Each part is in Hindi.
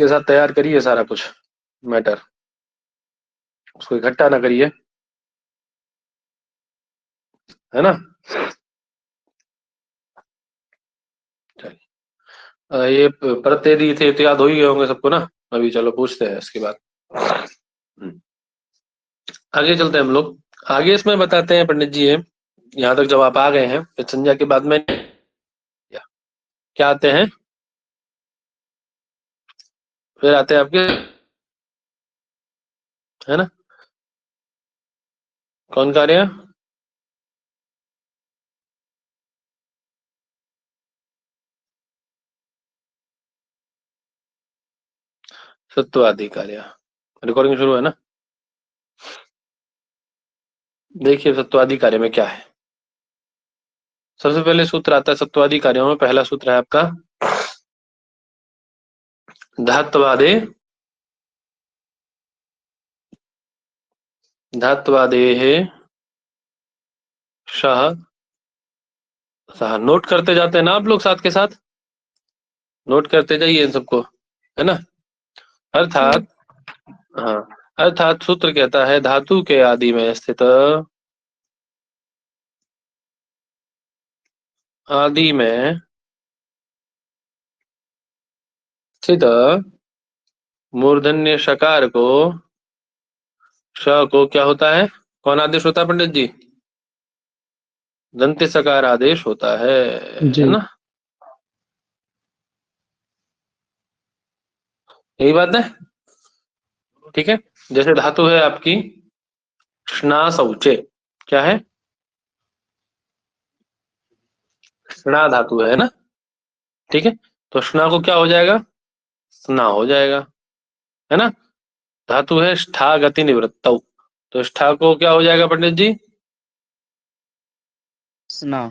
के साथ तैयार करिए सारा कुछ मैटर, उसको इकट्ठा ना करिए, है ना। ये प्रत्येदी थे तो याद हो ही गए होंगे सबको ना। अभी चलो पूछते हैं इसके बाद। आगे चलते हैं हम लोग। आगे इसमें बताते हैं पंडित जी, यहाँ तक जब आप आ गए हैं तो संज्ञा के बाद में क्या आते हैं, फिर आते हैं आपके, है ना, कौन कार्य, सत्वादि कार्य। रिकॉर्डिंग शुरू है ना। देखिए सत्वादि कार्य में क्या है। सबसे पहले सूत्र आता है सत्वादि कार्यों में, पहला सूत्र है आपका धात्वादे, धात्वादे है सह, सह। नोट करते जाते हैं ना आप लोग साथ के साथ, नोट करते जाइए इन सबको, है ना। अर्थात, हाँ, अर्थात सूत्र कहता है धातु के आदि में स्थित, आदि में स्थित मूर्धन्य शकार को, श को क्या होता है, कौन आदेश होता है पंडित जी, दंत्य सकार आदेश होता है ना। यही बात है, ठीक है। जैसे धातु है आपकी स्ना शौचे, क्या है, स्ना धातु है ना, ठीक है। तो स्ना को क्या हो जाएगा, स्ना हो जाएगा, है ना। धातु है स्ठा गति निवृत्तौ, तो स्ठा को क्या हो जाएगा पंडित जी, स्ना,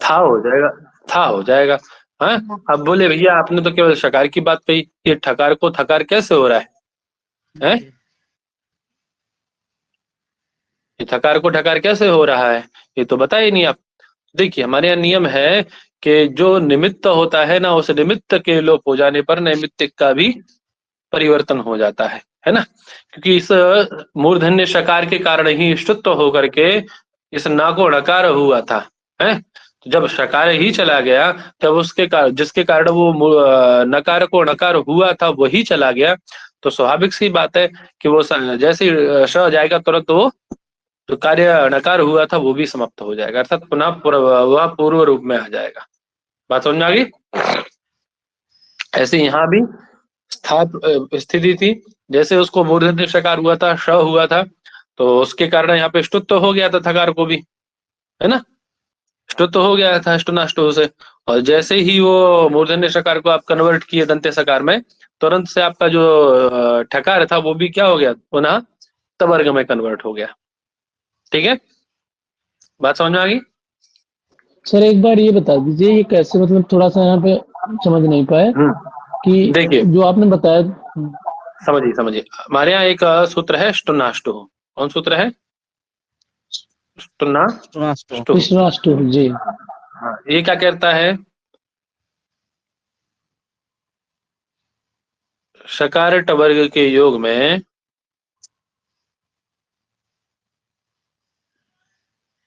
था हो जाएगा, था हो जाएगा। हाँ, अब बोले भैया आपने तो केवल शकार की बात कही, ये ठकार को थकार कैसे हो रहा है? ये थकार को ठकार कैसे हो रहा है, ये तो बताया ही नहीं आप। देखिए हमारे यहाँ नियम है कि जो निमित्त होता है ना, उस निमित्त के लोप हो जाने पर नैमित्तिक का भी परिवर्तन हो जाता है ना। क्योंकि इस मूर्धन्य शकार के कारण ही ष्टुत्व होकर के इस ना को णकार हुआ था, है। तो जब शकार ही चला गया, तब उसके कारण, जिसके कारण वो नकार को णकार हुआ था वही चला गया, तो स्वाभाविक सी बात है कि वो जैसे ही श जाएगा तुरंत वो जो कार्य नकार हुआ था वो भी समाप्त हो जाएगा, अर्थात पुनः वह पूर्व रूप में आ जाएगा। बात समझ में आ गई। ऐसे यहाँ भी स्थिति थी, जैसे उसको मूर्धन्य शकार हुआ था, श हुआ था, तो उसके कारण यहाँ पे ष्टुत्व हो गया था थकार को भी, है ना। ष्टुत्व हो गया था अष्टुनाष्टु से, और जैसे ही वो मूर्धन्य शकार को आप कन्वर्ट किए दंत्य सकार में, तुरंत से आपका जो ठकार था वो भी क्या हो गया, पुनः तवर्ग में कन्वर्ट हो गया। ठीक है, बात समझ में आ गई। सर एक बार ये बता दीजिए ये कैसे, मतलब थोड़ा सा यहाँ पे समझ नहीं पाए कि देखिए जो आपने बताया। समझिए समझिए, हमारे यहाँ एक सूत्र है स्टुनाष्टु। कौन सूत्र है, स्टुनाष्टु। कृष्णाष्टु जी। हाँ, ये क्या कहता है, शकार टवर्ग के योग में,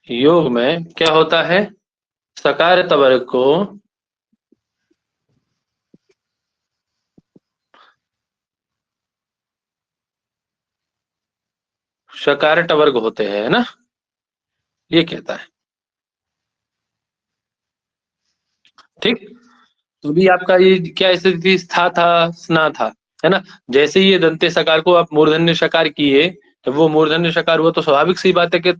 योग में क्या होता है, सकार टवर्ग को शकार टवर्ग होते हैं, है ना, ये कहता है। ठीक, तो भी आपका ये क्या स्थिति था स्ना था, है ना। जैसे ही ये दंते सकार को आप मूर्धन्य शकार किए, तो वो मूर्धन्य शकार हुआ, तो स्वाभाविक सी बात है कि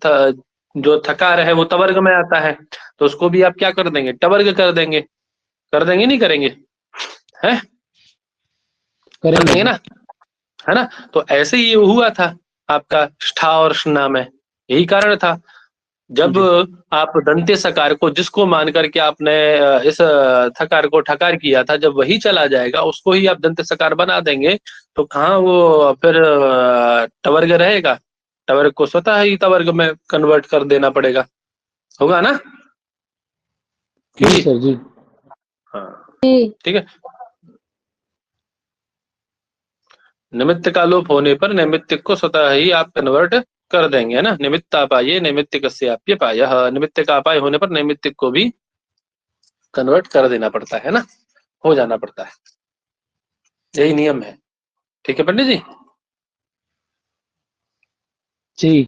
जो थकार है वो तवर्ग में आता है, तो उसको भी आप क्या कर देंगे, टवर्ग कर देंगे नहीं करेंगे, है, कर देंगे ना, है ना। तो ऐसे ही हुआ था आपकाष्ठा और स्ना में, यही कारण था। जब आप दंत्य सकार को, जिसको मान करके आपने इस थकार को ठकार किया था, जब वही चला जाएगा उसको ही आप दंत्य सकार बना देंगे, तो कहाँ वो फिर टवर्ग रहेगा, टवर्ग को स्वतः ही तवर्ग में कन्वर्ट कर देना पड़ेगा, होगा ना। जी सर जी। हाँ ठीक है, निमित्त का लोप होने पर नैमित्तिक को स्वतः ही आप कन्वर्ट कर देंगे, है ना। निमित्तापाये नैमित्तिकस्याप्य पायः, निमित्त का अपाय होने पर नैमित्तिक को भी कन्वर्ट कर देना पड़ता है ना, हो जाना पड़ता है, यही नियम है। ठीक है पंडित जी। जी।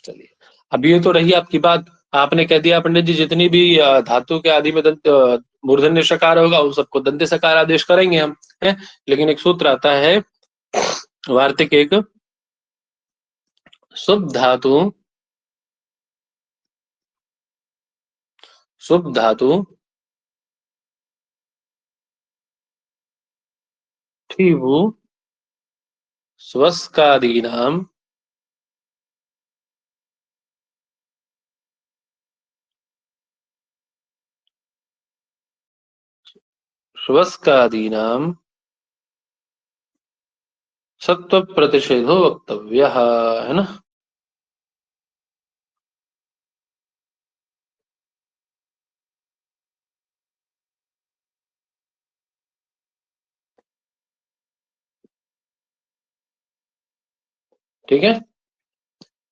चलिए, अब ये तो रही आपकी बात, आपने कह दिया पंडित जी जितनी भी धातु के आदि में मूर्धन्य शकार होगा उन सबको दंते सकार आदेश करेंगे हम, है। लेकिन एक सूत्र आता है वार्तिक एक, शुभ धातु ठिवु स्वस्कादीनाम सत्व प्रतिषेधो वक्तव्य, है ना। ठीक है,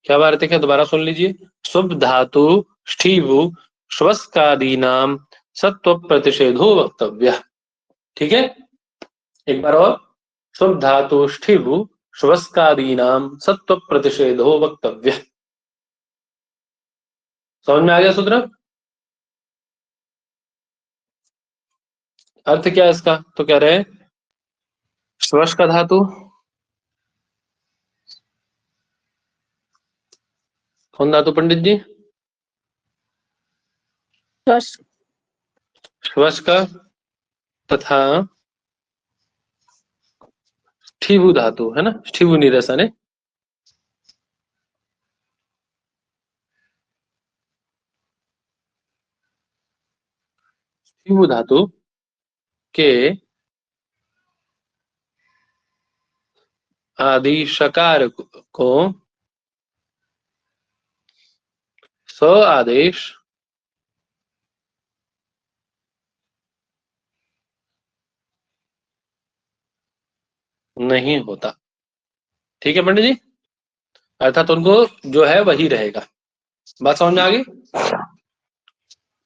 क्या वार्तिक है दोबारा सुन लीजिए। शुभ धातु स्ठीवु श्वस्कादीनाम सत्व प्रतिषेधो वक्तव्य। ठीक है, एक बार और, शुभ धातु स्ठीवु श्वस्कादीनाम सत्व प्रतिषेधो वक्तव्य। समझ में आ गया सूत्र? अर्थ क्या है इसका? तो कह रहे हैं श्वस का धातु कौन धातु पंडित जी? श्वस का तथा स्ठीवु धातु, है ना, स्ठीवु निरसन है। स्ठीवु धातु के आदि शकार को स आदेश नहीं होता। ठीक है पंडित जी, अर्थात उनको जो है वही रहेगा। बात समझ में आ गई?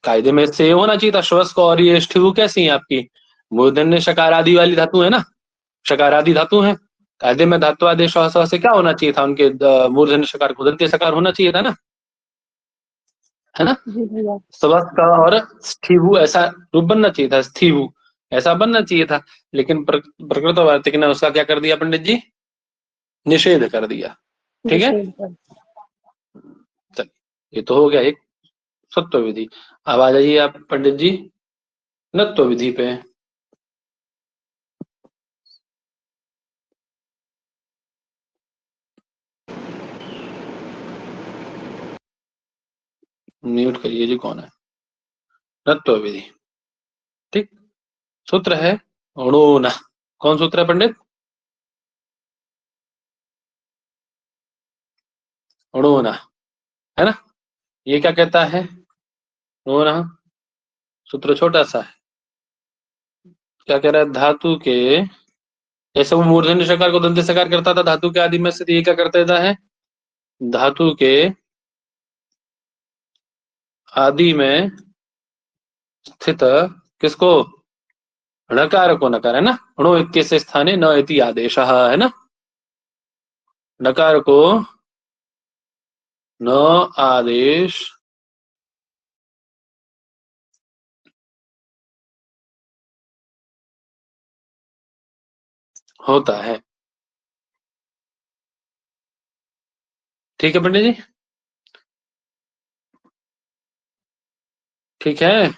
कायदे में से होना चाहिए था श्वस को, और ये स्ठीवु कैसी है आपकी मूर्धन्य शकार आदि वाली धातु है ना, शकार आदि धातु है। कायदे में धातु आदेश से क्या होना चाहिए था उनके, मूर्धन्य शकार को दंत्य सकार होना चाहिए था ना, है ना। श्वस का और स्ठीवु ऐसा रूप बनना चाहिए था, स्ठीवु ऐसा बनना चाहिए था, लेकिन प्रकृत वार्तिक ने उसका क्या कर दिया पंडित जी? निषेध कर दिया। ठीक है, चलिए ये तो हो गया एक सत्व विधि। अब आ जाइए आप पंडित जी नत्व विधि पे। म्यूट करिए जी, कौन है? नत्व विधि, ठीक। सूत्र है अणुना। कौन सूत्र है पंडित? अणुना, है ना। ये क्या कहता है अणुना? सूत्र छोटा सा है, क्या कह रहा है? धातु के, जैसे वो मूर्धन्य शकार को दंत्य सकार करता था धातु के आदि में से, ये क्या करता देता है? धातु के आदि में स्थित किसको? णकार को, नकार, है ना। अणु इत्यस्य स्थाने न इति आदेश, है ना। नकार को न आदेश होता है। ठीक है पंडित जी, ठीक है।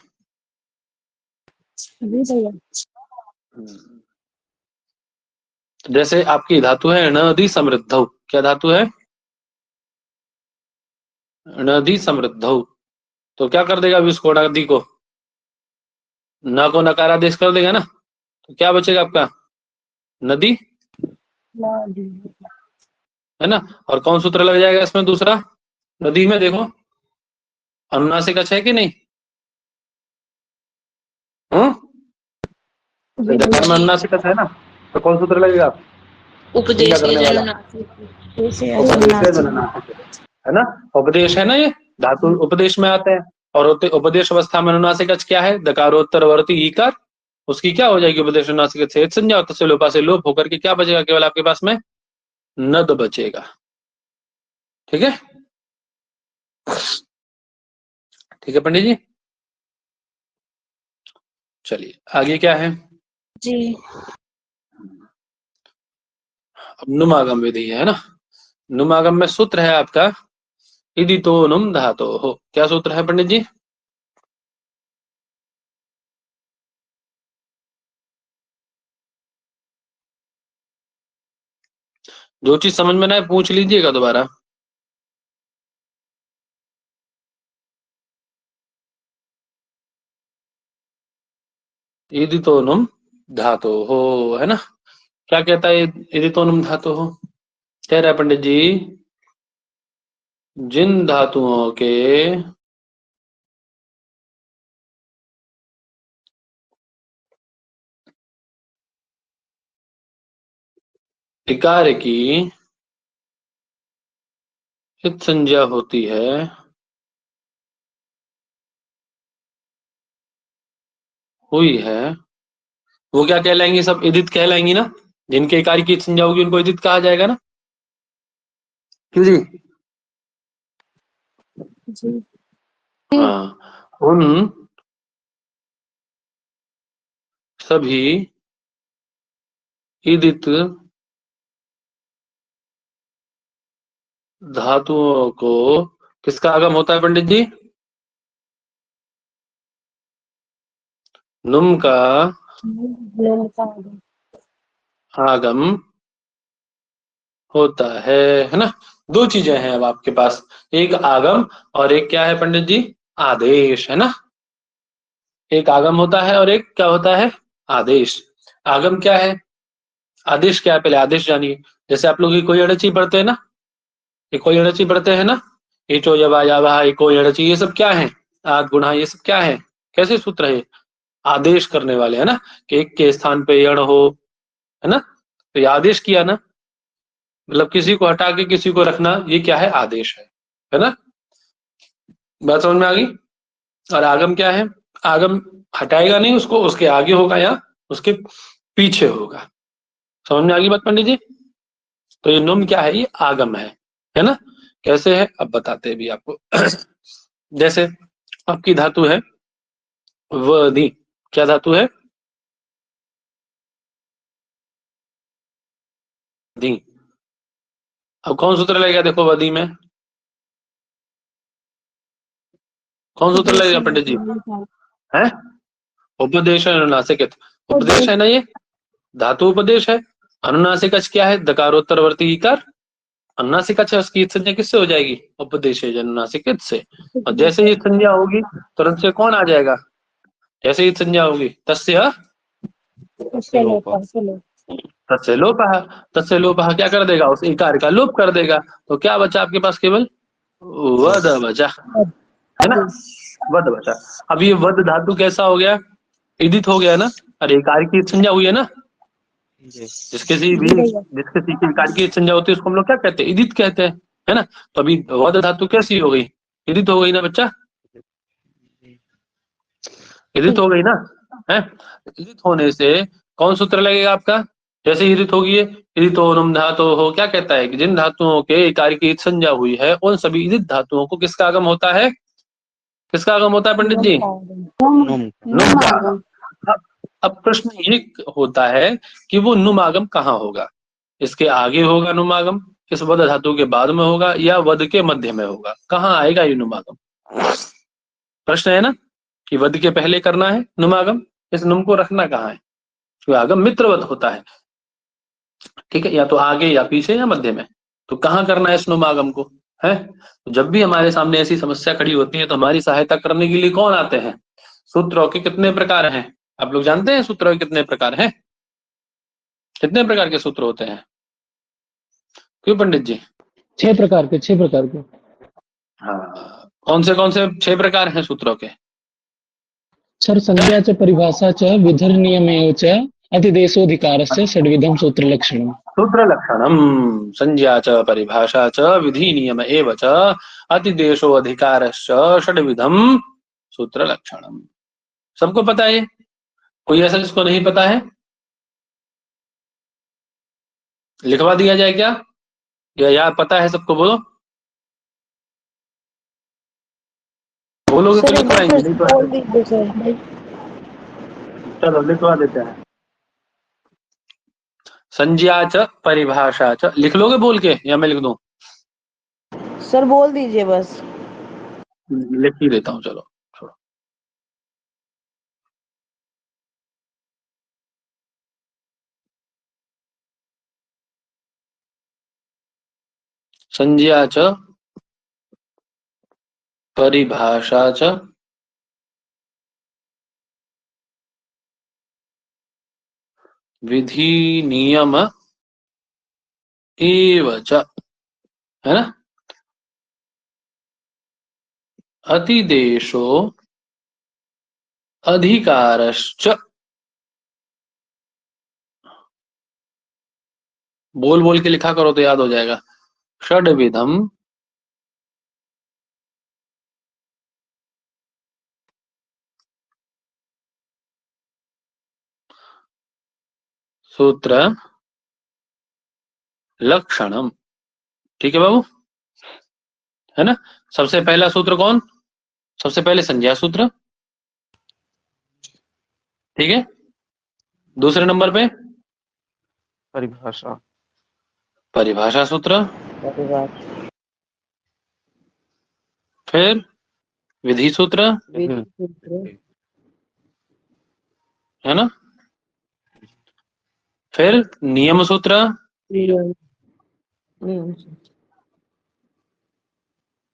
जैसे आपकी धातु है णधि समृद्धौ, क्या धातु है? णधि समृद्धौ, तो क्या कर देगा अभी उसको, णधि को न को नकारादेश कर देगा ना, तो क्या बचेगा आपका? नदी, है ना। और कौन सूत्र लग जाएगा इसमें दूसरा? नदी में देखो अनुनासिक अच्छा है कि नहीं? तो जकार में अनुनासिक है ना, तो कौन सूत्र लगेगा? उपदेश करने वाला उपदेश अनुनासिक है ना, उपदेश है ना, ये धातु उपदेश में आते हैं। और उपदेश अवस्था में अनुनासिक क्या है? दकारोत्तरवर्ती ईकार, उसकी क्या हो जाएगी? उपदेश अनुनासिक से संज्ञा, तस्य लोपा से लोप होकर के क्या बचेगा? केवल आपके पास में नद बचेगा। ठीक है, ठीक है पंडित जी। चलिए आगे क्या है जी। अब नुमागम विधि है ना। नुमागम में सूत्र है आपका इदि तो नुम धातो हो। क्या सूत्र है पंडित जी? जो चीज समझ में ना आए पूछ लीजिएगा दोबारा। इदि तो नुम धातो हो है ना। क्या कहता है इदि तो नुम धातो हो? कह रहा है पंडित जी, जिन धातुओं के इकार की इत संज्ञा होती है, हुई है, वो क्या कहलाएंगी? सब इदित कहलाएंगी ना। जिनके इकार की इत संज्ञा होगी उनको इदित कहा जाएगा ना। क्यों जी? जी। हाँ, उन सभी इदित धातुओं को किसका आगम होता है पंडित जी? नुम का आगम होता है ना। दो चीजें हैं अब आपके पास, एक आगम और एक क्या है पंडित जी? आदेश है ना। एक आगम होता है और एक क्या होता है? आदेश। आगम क्या है, आदेश क्या है? पहले आदेश जानिए। जैसे आप लोग ये कोई अड़ची पढ़ते हैं ना, ये कोई अड़ची पढ़ते हैं ना, इचो जबा जावा ये कोई अड़ची, ये सब क्या है? आद गुणा, ये सब क्या है? कैसे सूत्र है? आदेश करने वाले है ना, कि एक के स्थान पे यण हो, है ना। तो ये आदेश किया ना, मतलब किसी को हटा के किसी को रखना, ये क्या है? आदेश है ना। बात समझ में आ गई? और आगम क्या है? आगम हटाएगा नहीं उसको, उसके आगे होगा या उसके पीछे होगा। समझ में आ गई बात पंडित जी? तो ये नुम क्या है? ये आगम है ना। कैसे है अब बताते हैं भी आपको। जैसे आपकी धातु है वधि। क्या धातु है? दी। अब कौन सूत्र लगेगा? देखो वधि में कौन सूत्र लगेगा पंडित जी? है उपदेश है अनुनासिक। उपदेश है ना, ये धातु उपदेश है। अनुनासिक क्या है? दकारोत्तरवर्ती इकार। अनुनासिक उसकी इत संज्ञा किससे हो जाएगी? उपदेश अनुनासिक से। और जैसे ही संज्ञा होगी तुरंत से कौन आ जाएगा? जैसे ही संज्ञा होगी तस्य तस्य लोपः। तस्य लोपः क्या कर देगा? उस इकार का लोप कर देगा। तो क्या बचा आपके पास? केवल वद बचा, है ना। वद बचा। अब ये वद धातु कैसा हो गया? इदित हो गया ना। अरे इकार की संज्ञा हुई है ना। जिसके इकार की संज्ञा होती है उसको हम लोग क्या कहते हैं? इदित कहते हैं, है ना। तो अभी वद धातु कैसी हो गई? इदित हो गई ना बच्चा। इदित हो गई ना, है। इदित होने से कौन सूत्र लगेगा आपका? जैसे इदित होगी ये, इदितोनुम धातु हो, क्या कहता है कि जिन धातुओं के इकार की संज्ञा हुई है उन सभी इदित धातुओं को किसका आगम होता है? किसका आगम होता है पंडित जी? नुम का। अब प्रश्न ये होता है कि वो नुम आगम कहाँ होगा? इसके आगे होगा नुम आगम, इस वद धातु के बाद में होगा, या वद के मध्य में होगा? कहाँ आएगा ये नुम आगम? प्रश्न है ना, कि वद के पहले करना है नुमागम, इस नुम को रखना कहाँ है? तो आगम मित्रवत होता है, ठीक है, या तो आगे या पीछे या मध्य में। तो कहाँ करना है इस नुमागम को? है तो जब भी हमारे सामने ऐसी समस्या खड़ी होती है तो हमारी सहायता करने के लिए कौन आते हैं? सूत्रों के कितने प्रकार हैं? आप लोग जानते हैं सूत्रों के कितने प्रकार हैं? कितने प्रकार के सूत्र होते हैं? क्यों पंडित जी? 6 प्रकार के, 6 प्रकार के। हाँ, कौन से 6 प्रकार हैं सूत्रों के? सर संज्ञा च परिभाषा च विधर नियमेव च अतिदेशोधिकारस्य षड्विधम सूत्र लक्षणम। सूत्र लक्षणम संज्ञा च परिभाषा च विधि नियम एव च अतिदेशो अधिकारश्च षड्विधम सूत्र लक्षणम। सबको पता है? कोई ऐसा जिसको नहीं पता है? लिखवा दिया जाए क्या, या यार पता है सबको? बोलो, बोलोगे तो सर एक बार लिखवाएंगे, फिर नहीं तो बोल दीजिए सर। चलो लिखवा देते हैं। संज्ञा च परिभाषा च, लिख लोगे बोल के या मैं लिख दूं? सर बोल दीजिए बस। लिख ही देता हूँ, चलो छोड़ो। संज्ञा च परिभाषा च विधि नियम एव च, है ना? अतिदेशो अधिकारश्च, बोल बोल के लिखा करो तो याद हो जाएगा। षड्विधम सूत्र लक्षणम। ठीक है बाबू, है ना? सबसे पहला सूत्र कौन? सबसे पहले संज्ञा सूत्र, ठीक है। दूसरे नंबर पे परिभाषा परिभाषा सूत्र, परिभाषा फिर विधि सूत्र, विधि सूत्र, है ना? फिर नियम सूत्र, नियम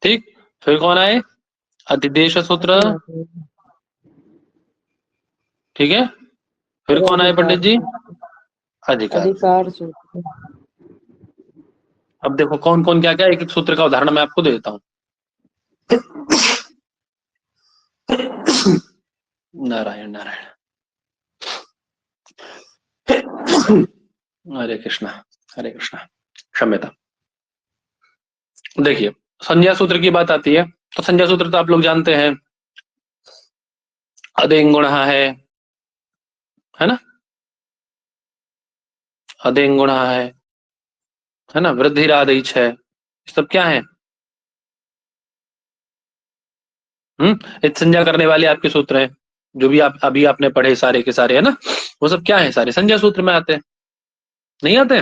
ठीक। फिर कौन आए? अतिदेश सूत्र, ठीक है। फिर कौन आए पंडित जी? अधिकार। अधिकार सूत्र। अब देखो कौन कौन क्या क्या, एक एक सूत्र का उदाहरण मैं आपको दे देता हूँ। नारायण नारायण, हरे कृष्णा हरे कृष्णा, क्षम्यता। देखिए संज्ञा सूत्र की बात आती है तो संज्ञा सूत्र तो आप लोग जानते हैं, अदेंग गुण है ना? अदेंग गुण है ना? वृद्धिरादेश है, सब क्या है? एक संज्ञा करने वाले आपके सूत्र हैं, जो भी आप अभी आपने पढ़े सारे के सारे, है ना? वो सब क्या है? सारे संज्ञा सूत्र में आते हैं। नहीं आते?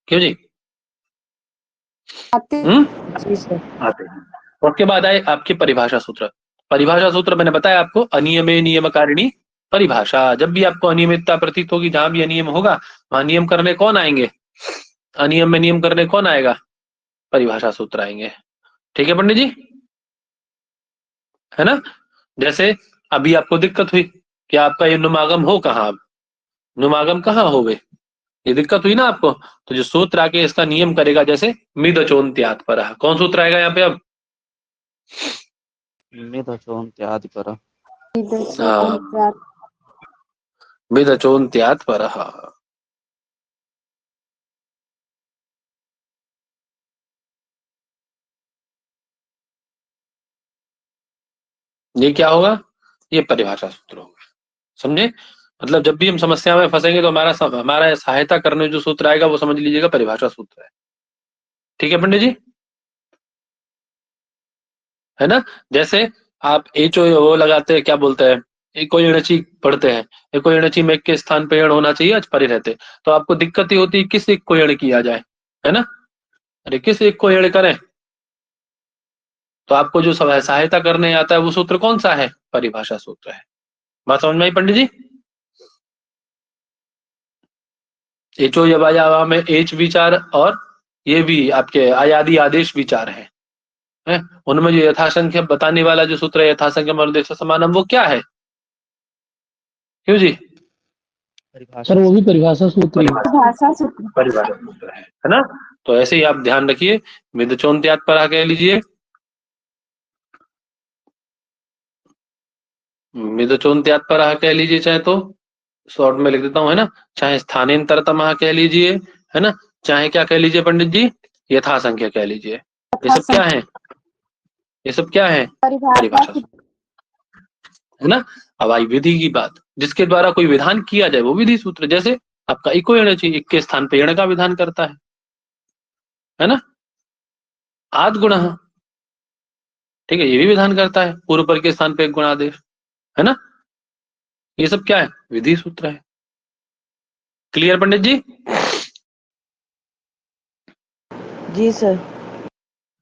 क्यों जी? आते आते हैं। उसके बाद आए आपके परिभाषा सूत्र। परिभाषा सूत्र मैंने बताया आपको, अनियमे नियमकारिणी परिभाषा। जब भी आपको अनियमितता प्रतीत होगी, जहां भी अनियम होगा वहां नियम करने कौन आएंगे? अनियम में नियम करने कौन आएगा? परिभाषा सूत्र आएंगे। ठीक है पंडित जी, है ना? जैसे अभी आपको दिक्कत हुई कि आपका ये नुमागम हो कहाँ, अब नुमागम कहाँ हो गए, ये दिक्कत हुई ना आपको, तो जो सूत्र आके इसका नियम करेगा, जैसे मिदचोन्त्यात् परः, कौन सूत्र आएगा यहाँ पे? अब मिदचोन्त्यादि पर मिदचोन्त्यात् परः। ये क्या होगा? ये परिभाषा सूत्र होगा। समझे? मतलब जब भी हम समस्या में फंसेंगे तो हमारा सहायता करने जो सूत्र आएगा वो समझ लीजिएगा परिभाषा सूत्र है। ठीक है पंडित जी, है ना? जैसे आप एच वो लगाते हैं, क्या बोलते हैं, एको इणची पढ़ते हैं, एको इणची में के स्थान पे यण होना चाहिए, अचपरी रहते, तो आपको दिक्कत ही होती है किस एक को यण किया जाए, है ना? अरे किस एक को यण करें? तो आपको जो सहायता करने आता है वो सूत्र कौन सा है? परिभाषा सूत्र है। बात समझ में आई पंडित जी? एचो यवायावा में एच विचार और ये भी आपके आयादी आदेश विचार है, उनमें जो यथासंख्य बताने वाला जो सूत्र है, यथासंख्य मनुदेश समानम, वो क्या है? क्यों जी? सर वो भी परिभाषा सूत्र ही है। भाषा सूत्र। परिभाषा सूत्र है ना? तो ऐसे ही आप ध्यान रखिए, मिदचोन्त्यात् परः कह लीजिए, मिदचोन्त्यात्परः कह लीजिए चाहे तो, शॉर्ट में लिख देता हूँ, है ना, चाहे स्थानेन्तरतमः कह लीजिए, है ना, चाहे क्या कह लीजिए पंडित जी, यथा संख्या कह लीजिए। ये सब क्या है? ये सब क्या है? परिभाषा सूत्र, है ना। अब आई विधि की बात, जिसके द्वारा कोई विधान किया जाए वो विधि सूत्र। जैसे आपका इको एण चाहिए, इक के स्थान पे एण का विधान करता है ना। आद गुण, ठीक है, ये भी विधान करता है, पूर्व पर के स्थान पे एक गुणादेश, है ना। ये सब क्या है? विधि सूत्र है। क्लियर पंडित जी? जी सर।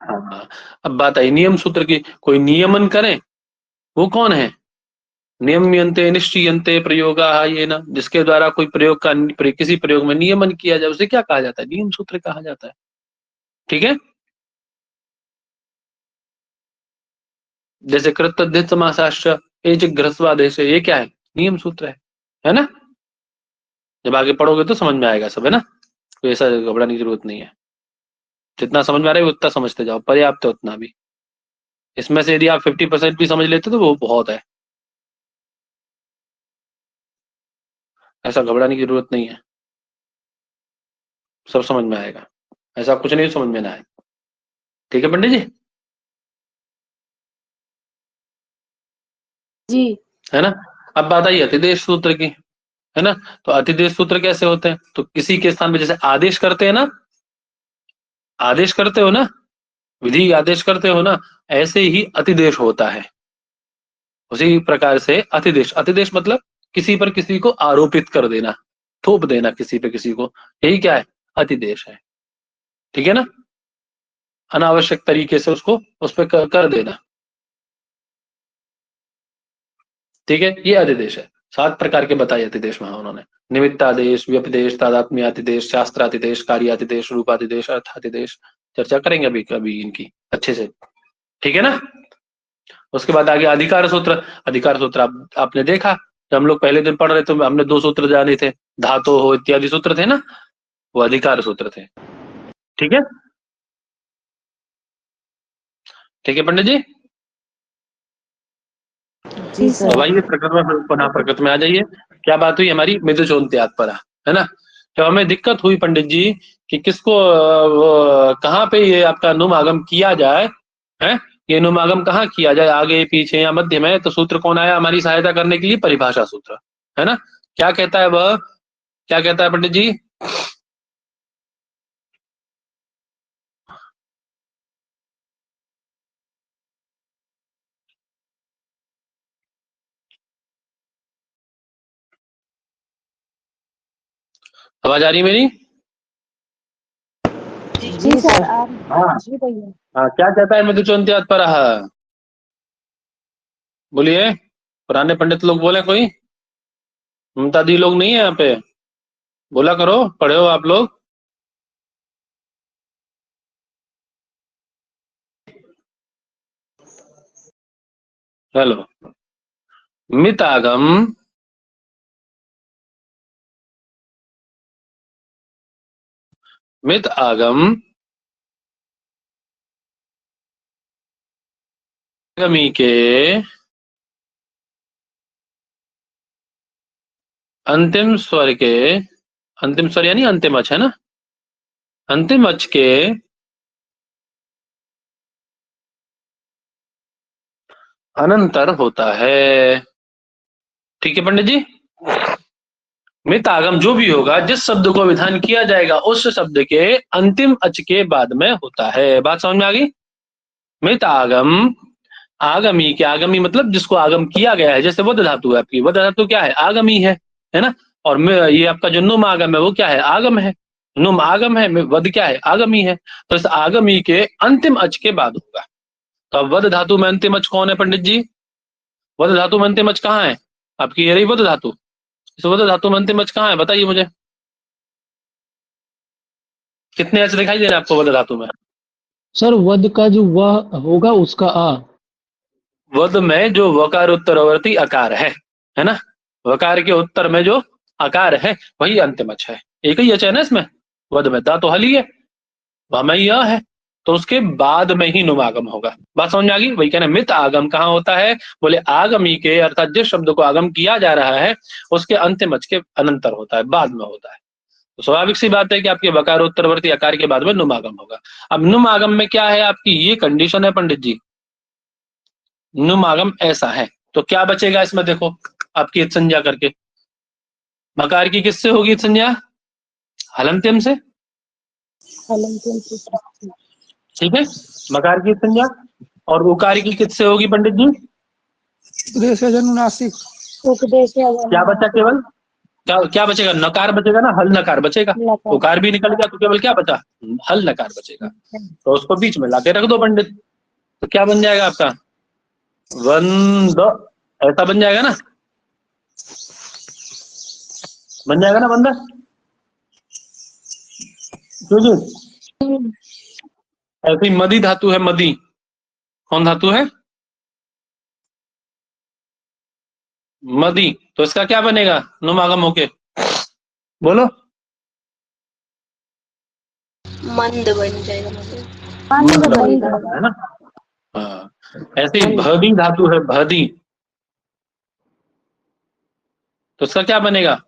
हाँ, अब बात आई नियम सूत्र की। कोई नियमन करे वो कौन है? नियम्यन्ते निश्चयन्ते प्रयोगा, ये ना, जिसके द्वारा कोई प्रयोग का किसी प्रयोग में नियमन किया जाए उसे क्या कहा जाता है? नियम सूत्र कहा जाता है। ठीक है। जैसे कृतद्धित समासाश्च एचिघ्रस्वादेश, ये क्या है? नियम सूत्र है ना। जब आगे पढ़ोगे तो समझ में आएगा सब, है ना, कोई ऐसा घबराने की जरूरत नहीं है। जितना समझ में आ रहा है उतना समझते जाओ, पर्याप्त है उतना भी। इसमें से यदि आप 50% भी समझ लेते तो वो बहुत है, ऐसा घबराने की जरूरत नहीं है, सब समझ में आएगा, ऐसा कुछ नहीं समझ में ना आए। ठीक है पंडित जी? जी। है ना। अब बात आई अतिदेश सूत्र की, है ना। तो अतिदेश सूत्र कैसे होते हैं? तो किसी के स्थान पे जैसे आदेश करते हैं ना, आदेश करते हो ना, विधि आदेश करते हो ना, ऐसे ही अतिदेश होता है। उसी प्रकार से अतिदेश, अतिदेश मतलब किसी पर किसी को आरोपित कर देना, थोप देना किसी पे किसी को, यही क्या है? अतिदेश है। ठीक है ना, अनावश्यक तरीके से उसको उस पर कर देना। ठीक है, ये अतिदेश है। 7 प्रकार के बताए अतिदेश वहां उन्होंने। निमित्तादेश, व्यपदेश, तादात्म्यातिदेश, शास्त्रातिदेश, कार्यातिदेश, रूपातिदेश, अर्थातिदेश। चर्चा करेंगे अभी कभी इनकी अच्छे से। ठीक है ना। उसके बाद आगे अधिकार सूत्र। अधिकार सूत्र आपने देखा, जब हम लोग पहले दिन पढ़ रहे थे हमने 2 सूत्र जाने थे, धातु हो इत्यादि सूत्र थे ना, वो अधिकार सूत्र थे। ठीक है, ठीक है पंडित जी। जी सर। अब आइए प्रकृत में, पुनः प्रकृत में आ जाइए। क्या बात हुई हमारी? मिदचोन्त्यात्परा, है ना। जब हमें दिक्कत हुई पंडित जी कि किसको कहाँ पे ये आपका नुमागम किया जाए, है, ये नुमागम कहाँ किया जाए, आगे पीछे या मध्य में, तो सूत्र कौन आया हमारी सहायता करने के लिए? परिभाषा सूत्र, है ना। क्या कहता है वह? क्या कहता है पंडित जी? आवाज आ रही है मेरी? जी सर। हाँ जी भैया। हाँ, क्या कहता है मिदचोन्त्यात्परा? बोलिए, पुराने पंडित लोग बोले कोई? ममता दी लोग नहीं है यहाँ पे, बोला करो, पढ़े हो आप लोग। हेलो। मितागम मित आगम आगमी के अंतिम स्वर के, अंतिम स्वर यानी अंतिम अच, है ना, अंतिम अच के अनंतर होता है। ठीक है पंडित जी। मित आगम जो भी होगा, जिस शब्द को विधान किया जाएगा उस शब्द के अंतिम अच के बाद में होता है। बात समझ में आ गई? मित आगम, आगमी के, आगमी मतलब जिसको आगम किया गया है। जैसे वध धातु है आपकी, वध धातु क्या है? आगमी है ना। और ये आपका जो नुम आगम है वो क्या है? आगम है। नुम आगम है, वध क्या है? आगमी है। तो इस आगमी के अंतिम अच के बाद होगा। तो अब वध धातु में अंतिम अच कौन है पंडित जी? वध धातु में अंतिम अच कहाँ है आपकी? ये रही वध धातु। इस वध धातु में अंतिम अच कहाँ है बताइए मुझे, कितने अच दिखाई दे रहे हैं आपको वध धातु में? सर वध का जो वह होगा उसका आ। वध में जो वकार उत्तरवर्ती अकार है ना, वकार के उत्तर में जो आकार है वही अंतिम अच है। एक ही अच है ना इसमें, वध में दा तो हली है, वह में यह है, तो उसके बाद में ही नुमागम होगा। बात समझ में आ गई? वही कहना मित आगम कहाँ होता है? बोले आगमी के, अर्थात जिस शब्द को आगम किया जा रहा है उसके अंतिम अच के अनंतर होता है, बाद में होता है। तो स्वाभाविक सी बात है कि आपके बकारोत्तरवर्ती आकार के बाद में नुमागम होगा। अब नुमागम में क्या है आपकी, ये कंडीशन है पंडित जी, नुमागम ऐसा है। तो क्या बचेगा इसमें, देखो आपकी इत संज्ञा करके, बकार की किससे होगी इत संज्ञा? हलंत्यम से, ठीक है, मकार की संज्ञा। और उकार की किससे होगी पंडित जी? उपदेश क्या बचा केवल, क्या बचेगा? नकार बचेगा ना, हल नकार बचेगा। उकार भी निकल गया तो केवल क्या बचा? हल नकार बचेगा। तो उसको बीच में लाके रख दो पंडित, तो क्या बन जाएगा आपका? वंद, ऐसा बन जाएगा ना, बन जाएगा ना बंदा? क्यों जी? ऐसी मदी धातु है, मदी कौन धातु है? मदी। तो इसका क्या बनेगा नुमागम होके, बोलो? मंद बन जाएगा। मंद बनेगा। है ना? हाँ, ऐसे ही भदी धातु है, भदी, तो इसका क्या बनेगा?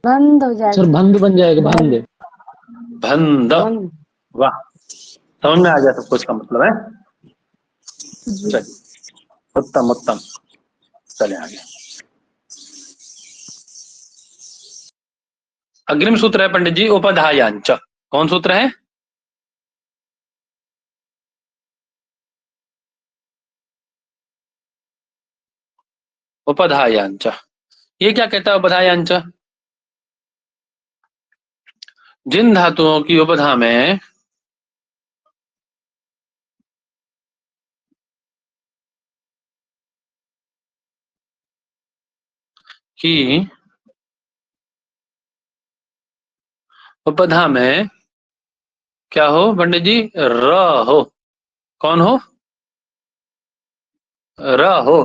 बंद हो जाएगा। सर भंद बन जाएगा, भंद। भंद। वाह, समझ में आ गया सब कुछ का मतलब है। चलिए, उत्तम उत्तम, चले आगे। अग्रिम सूत्र है पंडित जी, उपधायांच। कौन सूत्र है? उपधायांच। ये क्या कहता है उपधायांच? जिन धातुओं की उपधा में की उपधा में क्या हो पंडित जी? र हो। कौन हो? र हो,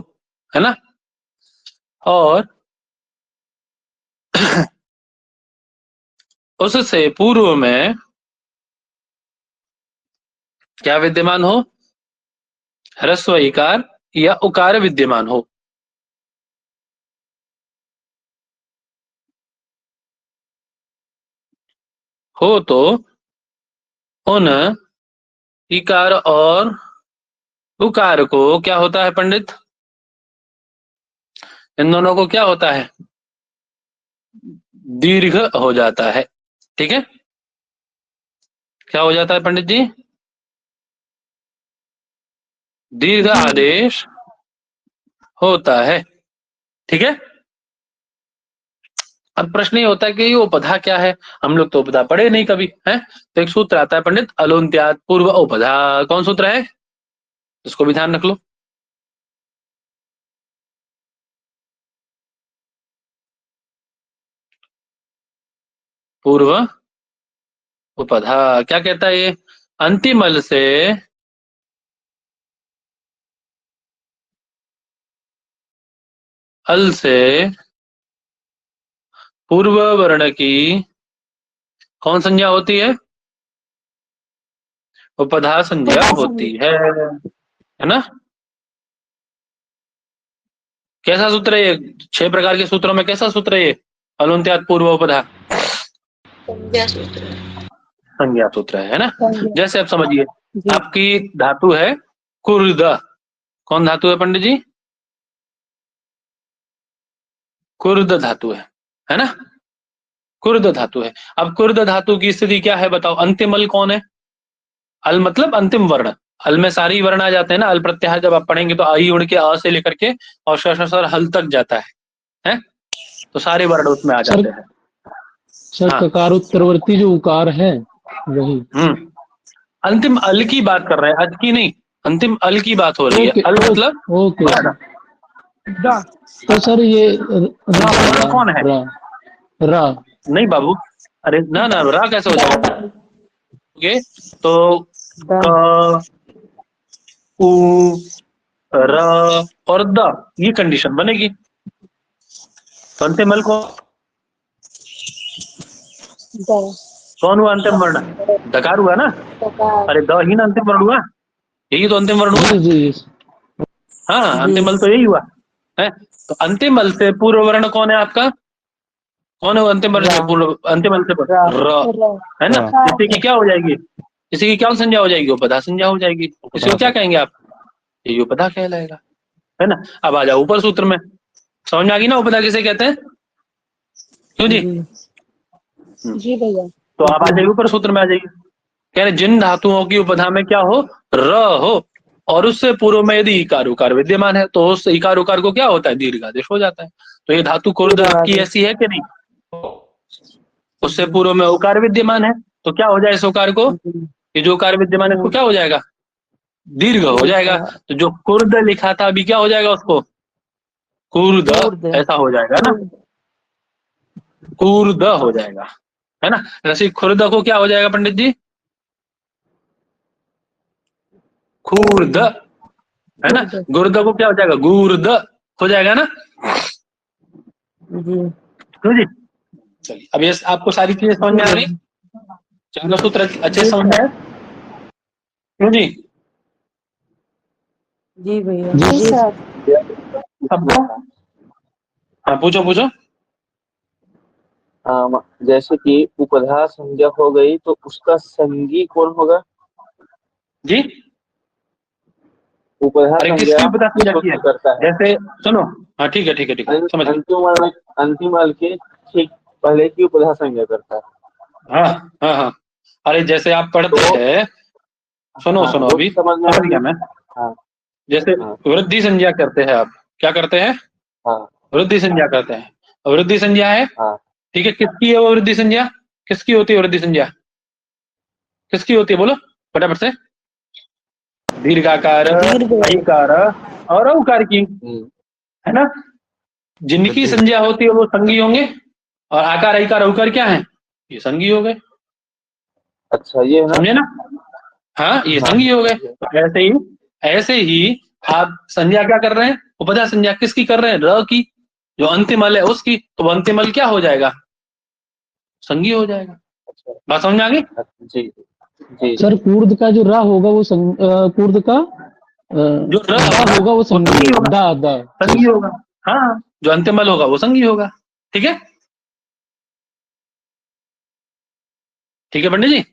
है ना? और उससे पूर्व में क्या विद्यमान हो? ह्रस्व इकार या उकार विद्यमान हो तो उन इकार और उकार को क्या होता है पंडित? इन दोनों को क्या होता है? दीर्घ हो जाता है। ठीक है, क्या हो जाता है पंडित जी? दीर्घ आदेश होता है। ठीक है, अब प्रश्न ये होता है कि ये उपधा क्या है? हम लोग तो उपधा पढ़े नहीं कभी, है? तो एक सूत्र आता है पंडित, अलोन्त्यात् पूर्व उपधा। कौन सूत्र है? इसको भी ध्यान रख लो। पूर्व उपधा क्या कहता है ये? अंतिम अल से अल से पूर्व वर्ण की कौन संज्ञा होती है? उपधा संज्ञा होती है ना? कैसा सूत्र है ये? 6 प्रकार के सूत्रों में कैसा सूत्र है ये? अलोन्त्यात् पूर्व उपधा संज्ञा सूत्र है। संज्ञा सूत्र है ना? संज्ञा। जैसे आप समझिए, आपकी धातु है कुर्द। कौन धातु है पंडित जी? कुर्द धातु है ना? कुर्द धातु है। अब कुर्द धातु की स्थिति क्या है बताओ? अंतिम अल कौन है? अल मतलब अंतिम वर्ण। अल में सारे ही वर्ण आ जाते हैं ना। अल प्रत्याहार जब आप पढ़ेंगे तो आई उड़ के अ से लेकर के और सर हल तक जाता है? तो सारे वर्ण उसमें आ जाते हैं। सर हाँ। ककारोत्तरवर्ती जो उकार है वही। अंतिम अल की बात कर रहे हैं, अज की नहीं। अंतिम अल की बात हो रही है। अल मतलब ओके। वर्ण। तो सर ये वर्ण कौन है? रा नहीं बाबू, अरे ना ना, रा कैसे हो जाएगा? ओके, तो क, उ, र और द, ये कंडीशन बनेगी। तो अंतिम अल को कौन हुआ अंतिम वर्ण? दकार हुआ ना। सकार अरे द ही ना अंतिम वर्ण हुआ, यही तो अंतिम वर्ण हुआ। जी जी जी हाँ, अंतिम बल तो यही हुआ है। तो अंतिम बल से पूर्व वर्ण कौन है आपका? कौन है वो अंतिम वर्ण से पूर्व, अंतिम बल से पूर्व? र, है ना। र। इसी की क्या हो जाएगी? इसी की क्या संज्ञा हो जाएगी? उपधा संज्ञा हो जाएगी। इसको क्या कहेंगे आप? ये उपधा कहलाएगा, है ना। अब आ जाओ ऊपर सूत्र में, समझ में आ गई ना उपधा किसे कहते हैं? क्यों जी? जी भैया। तो आप आ जाइए ऊपर सूत्र में आ जाइए। कह रहे जिन धातुओं की उपधा में क्या हो? र हो, और उससे पूर्व में यदि इकार उकार विद्यमान है तो उस इकार उकार को क्या होता है? दीर्घादेश हो जाता है। तो ये धातु कुर्द आपकी ऐसी है कि नहीं? उससे पूर्व में उकार विद्यमान है, तो क्या हो जाए इस उकार को? ये जो उकार विद्यमान है इसको क्या हो जाएगा? दीर्घ हो जाएगा। तो जो कुर्द लिखा था अभी क्या हो जाएगा उसको? कुर्द, ऐसा हो जाएगा ना, कुर्द हो जाएगा, है ना। रसी खुर्द को क्या हो जाएगा पंडित जी? खुर्द, है ना। गुर्द को क्या हो जाएगा? गुर्द हो जाएगा ना। क्यों जी? चलिए अब ये आपको सारी चीजें समझ में आ गई, चारों सूत्र अच्छे समझ में आए? क्यों जी? जी भैया जी सर। सबको हाँ पूछो पूछो। जैसे कि उपधा संज्ञा हो गई तो उसका संगी कौन होगा? जी उपधा अरे संज्ञा किसकी उपधा संज्ञा की है? करता है जैसे सुनो, हाँ ठीक है ठीक है ठीक है, समझ गए। अंतिम अल के ठीक पहले की उपधा संज्ञा करता है। हाँ हाँ हाँ, अरे जैसे आप पढ़ते हैं, सुनो सुनो वो अभी समझ में समझ गया मैं। हाँ जैसे हाँ वृद्धि संज्ञा करते हैं आप, क्या करते हैं? हाँ वृद्धि संज्ञा करते हैं। वृद्धि संज्ञा है, हाँ ठीक है। किसकी है वो वृद्धि संज्ञा? किसकी होती है वृद्धि संज्ञा? किसकी होती है बोलो फटाफट से? दीर्घाकार, अईकार और औकार की, है ना। जिनकी संज्ञा होती है वो संगी होंगे, और आकार अईकार औकार क्या है? ये संगी हो गए, अच्छा ये है ना। समझे ना। हाँ ये संगी हो गए। तो ऐसे ही आप संज्ञा क्या कर रहे हैं? उपधा संज्ञा किसकी कर रहे हैं? र की, जो अंतिम अल है उसकी। तो वो अंतिम अल क्या हो जाएगा? संगी हो जाएगा। बात समझ में आ गई? जी जी सर कूर्द का जो रा होगा वो कूर्द का जो र दा होगा वो संगी संगी होगा। होगा, दा संगी होगा। हाँ जो अंतिम अल होगा वो संगी होगा। ठीक है, ठीक है पंडित जी,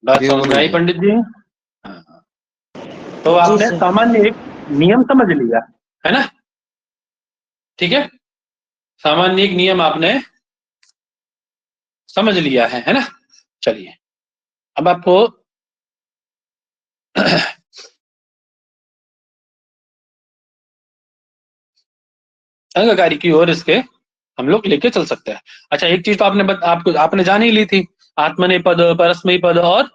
बात समझ में आई पंडित जी? हाँ। तो आपने सामान्य एक नियम समझ लिया, है ना। ठीक है, सामान्य एक नियम आपने समझ लिया है ना। चलिए अब आपको अंगकारी की ओर इसके हम लोग लेके चल सकते हैं। अच्छा एक चीज तो आपने जान ही ली थी, आत्मनेपद, परस्मयी पद और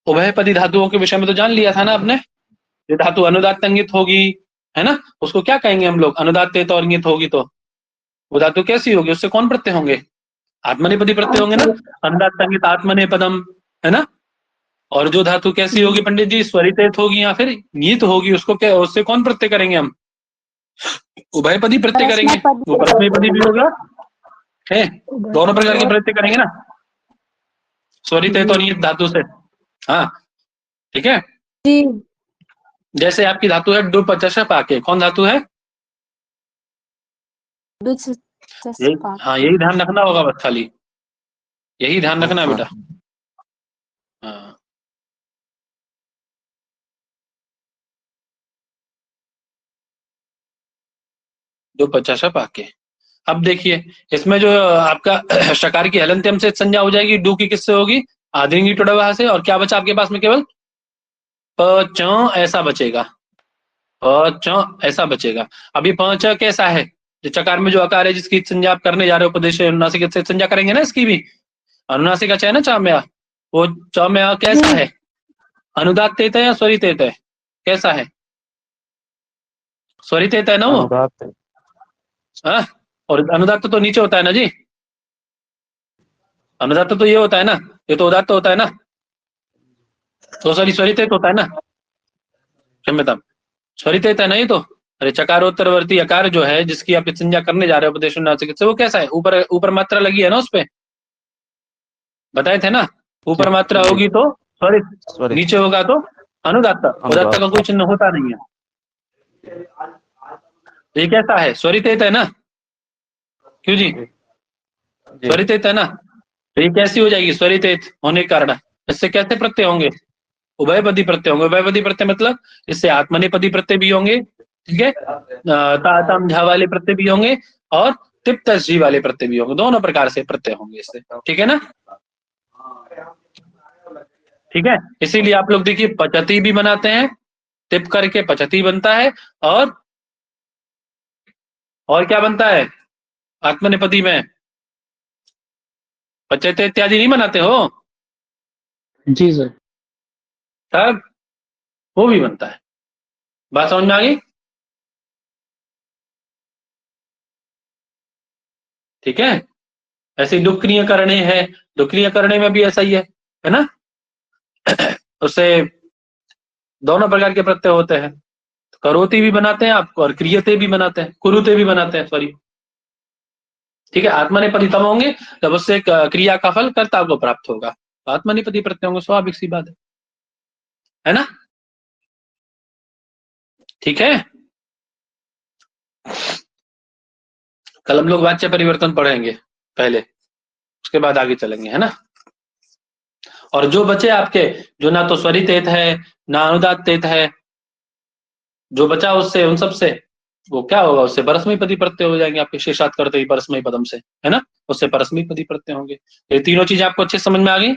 उभयपदी धातुओं के विषय में तो जान लिया था ना आपने। ये धातु अनुदात्त अंगित होगी, है ना, उसको क्या कहेंगे हम लोग? अनुदात्त और अंगित होगी तो वो धातु कैसी होगी? उससे कौन प्रत्यय होंगे? आत्मनेपदी प्रत्यय होंगे ना। अनुदात्त अंगित आत्मनेपदम, है ना। और जो धातु कैसी होगी पंडित जी? स्वरित होगी या फिर नियत होगी, उसको क्या, उससे कौन प्रत्यय करेंगे हम? उभयपदी प्रत्यय करेंगे। वो परस्मयपदी भी होगा, है, दोनों प्रकार के प्रत्यय करेंगे ना, स्वरित और नियत धातु से। हाँ ठीक है। जी जैसे आपकी धातु है डुप चष पाके, कौन धातु है? यही, हाँ यही ध्यान रखना होगा बस, खाली यही ध्यान रखना है बेटा। हाँ डुप चष पाके। अब देखिए इसमें जो आपका शकार की हलंत्यम से संज्ञा हो जाएगी, डू की किससे होगी? आदिंगी टुडवा से। और क्या बचा आपके पास में? केवल प च ऐसा बचेगा, प च ऐसा बचेगा। अभी प च कैसा है? जो चकार में जो आकार है जिसकी संज्ञा आप करने जा रहे हो, उपदेश अनुनासिक से संज्ञा करेंगे ना इसकी भी। अनुनासिक अच्छा है ना, च में आ, वो च में आ कैसा है? अनुदात्त है या स्वरित है? कैसा है? स्वरित है ना वो। अनुदात्त है। हाँ, और अनुदात्त तो नीचे होता है ना जी। अनुदात्त तो ये होता है ना, ये तो उदात्त होता है ना। तो सॉरी स्वरित होता है ना, क्षम्यता, स्वरित है ना ये तो, अरे चकारोत्तरवर्ती अकार जो है, जिसकी आप संज्ञा करने जा रहे हो उपदेश अनुनासिक से, वो कैसा है? ऊपर ऊपर मात्रा लगी है ना उसपे, बताए थे ना, ऊपर मात्रा होगी तो स्वरित, नीचे होगा तो अनुदात्त। उदात्त का कोई चिन्ह होता नहीं है। ये कैसा है? स्वरित है ना, क्यों जी? स्वरित है ना, तो ये कैसी हो जाएगी? स्वरित होने के कारण इससे कैसे प्रत्यय होंगे? उभयपदी प्रत्यय होंगे। उभयपदी प्रत्यय मतलब इससे आत्मनेपदी प्रत्यय भी होंगे, ठीक है, ताम झा वाले प्रत्यय भी होंगे और तिप्त जी वाले प्रत्यय भी होंगे, दोनों प्रकार से प्रत्यय होंगे इससे, ठीक है ना? ठीक है, इसीलिए आप लोग देखिए पचती भी बनाते हैं, टिप करके पचती बनता है, और क्या बनता है आत्मनेपदी में? पचते इत्यादि नहीं बनाते हो जी सर। तब वो भी बनता है। बात समझ में आ गई? ठीक है, ऐसे डुक्रिय करणे है, डुक्रिय करणे में भी ऐसा ही है ना? उससे दोनों प्रकार के प्रत्यय होते हैं, करोति भी बनाते हैं आप और क्रियते भी बनाते हैं, कुरुते भी बनाते हैं, सॉरी, ठीक है। आत्मनेपदी तब होंगे जब उससे क्रिया का फल कर्ता को प्राप्त होगा, तो आत्मनेपदी प्रत्यय होंगे, स्वाभाविक सी बात है ना? ठीक है, कल हम लोग वाच्य परिवर्तन पढ़ेंगे पहले, उसके बाद आगे चलेंगे, है ना? और जो बचे आपके, जो ना तो स्वरित है ना अनुदात्त है, जो बचा उससे, उन सब से वो क्या होगा? उससे परस्मयी पदी प्रत्यय हो जाएंगे आपके, शेषात करते ही परस्मयी पदम से, है ना? उससे परस्मयी पदी प्रत्यय होंगे। ये तीनों चीजें आपको अच्छे समझ में आ गई?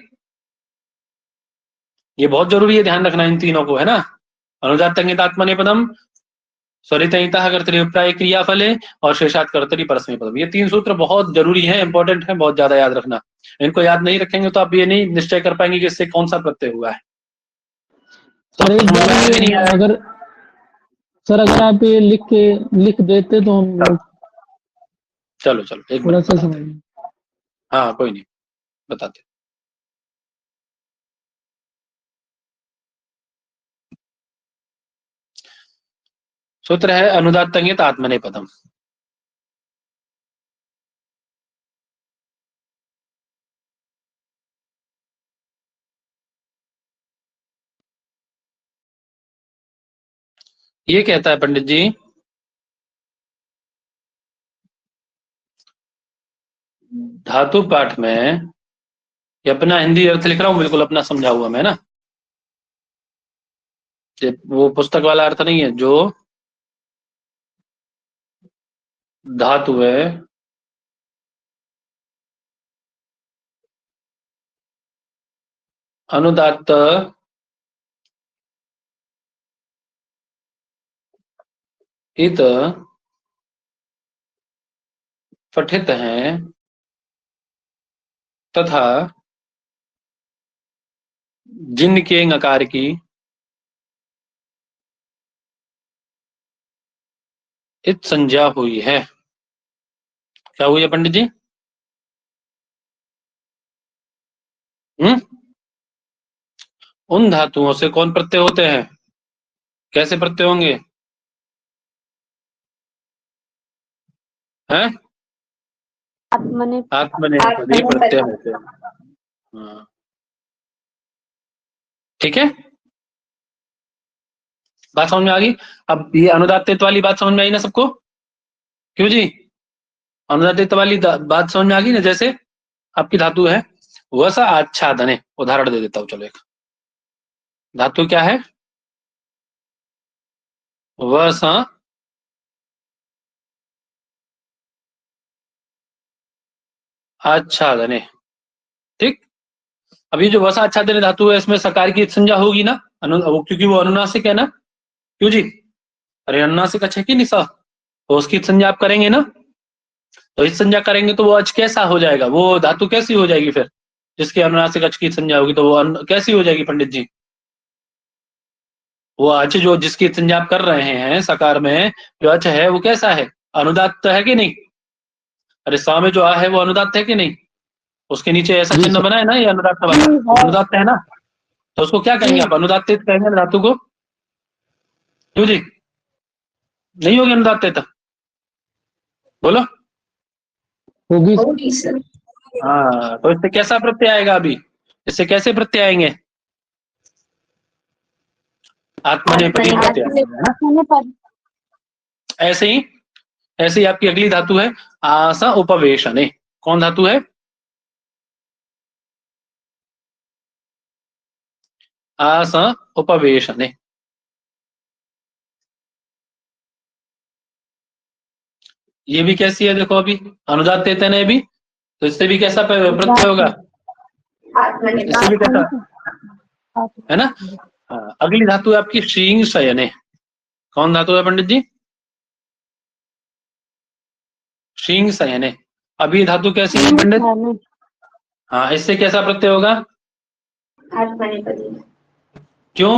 ये बहुत जरूरी है, ध्यान रखना इन तीनों को, है ना? अनुदात्त आत्मनेपदम, स्वरितहितः कर्तरि अभिप्राय क्रिया फले और शेषात कर्तरि परस्मयी पदम, ये तीन सूत्र बहुत जरूरी है, इंपॉर्टेंट है, बहुत ज्यादा याद रखना। इनको याद नहीं रखेंगे तो आप ये नहीं निश्चय कर पाएंगे कि इससे कौन सा प्रत्यय हुआ है। सर एक बार अगर सर अगर आप ये लिख देते तो हम लोग चलो एक थोड़ा मिनट सा बताते समझ। हैं। हाँ कोई नहीं, बताते। सूत्र है अनुदात्त आत्मनेपदम। ये कहता है पंडित जी, धातु पाठ में, ये अपना हिंदी अर्थ लिख रहा हूं, बिल्कुल अपना समझा हुआ मैं ना, ये वो पुस्तक वाला अर्थ नहीं है, जो धातु है अनुदात्त इत पठित हैं तथा जिनके नकार की इत संज्ञा हुई है। क्या हुई है पंडित जी? उन धातुओं से कौन प्रत्यय होते हैं? कैसे प्रत्यय होंगे? हैं? आत्मनेपदी प्रत्यय होते हैं। हाँ। ठीक है, बात समझ में आ गई? अब ये अनुदात्त वाली बात समझ में आई ना सबको? क्यों जी? अनुदात्त वाली बात समझ में आ गई ना? जैसे आपकी धातु है वसा आच्छादने, उदाहरण दे देता हूं, चलो एक धातु क्या है? वसा आच्छादने, ठीक। अब ये जो वसा आच्छादने धातु है, इसमें सकार की संज्ञा होगी ना, क्योंकि वो अनुनासिक है ना, क्यों जी? अरे अनुनासिक अच्छा कि नहीं सा, तो उसकी संज्ञा आप करेंगे ना, तो इस संज्ञा करेंगे तो वो अच कैसा हो जाएगा? वो धातु कैसी हो जाएगी फिर, जिसकी अनुनासिक अच की संज्ञा होगी, तो वो कैसी हो जाएगी पंडित जी? वो अच जो जिसकी संज्ञा आप कर रहे हैं सकार में, जो अच है वो कैसा है? अनुदात्त है कि नहीं? अरे सा में जो आ है वो अनुदात्त है कि नहीं? उसके नीचे ऐसा चिन्ह बना है ना, ये अनुदात्त वाला, अनुदात्त है ना, तो उसको क्या कहेंगे आप? अनुदात्त कहेंगे ना धातु को, क्यों जी? नहीं होगी अनुदात्तेत? बोलो। होगी। होगी सर। हाँ, तो इससे कैसा प्रत्यय आएगा अभी? इससे कैसे प्रत्यय आएंगे? आत्मनेपदी प्रत्यय आएंगे, है ना? आत्मनेपद। ऐसे ही आपकी अगली धातु है आस उपवेशने। कौन धातु है? आस उपवेशने। ये भी कैसी है देखो, अभी अनुदात देते हैं भी, तो इससे भी कैसा प्रत्यय होगा? इससे भी कैसा, है ना? हाँ, अगली धातु है आपकी शींग शयने। कौन धातु है पंडित जी? शींग शयने। अब ये धातु कैसी है पंडित? हाँ, इससे कैसा प्रत्यय होगा? आत्मनेपदी। क्यों?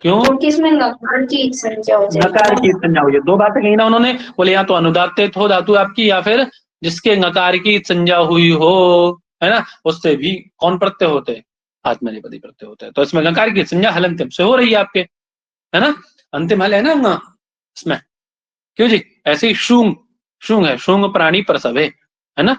क्यों? क्योंकि इसमें नकार की संज्ञा हो जाएगी। नकार की संज्ञा हो जाए। दो बातें कही ना उन्होंने, बोले या तो अनुदात्तेत हो धातु आपकी, या फिर जिसके नकार की संज्ञा हुई हो, है ना, उससे भी कौन प्रत्यय होते हैं? आत्मनेपदी प्रत्यय होते हैं। तो इसमें नकार की संज्ञा हल अंतिम से हो रही है आपके, है ना? अंतिम हल है ना इसमें। क्यों जी? ऐसे ही शुंग, शुंग है, शुंग प्राणी प्रसव है ना?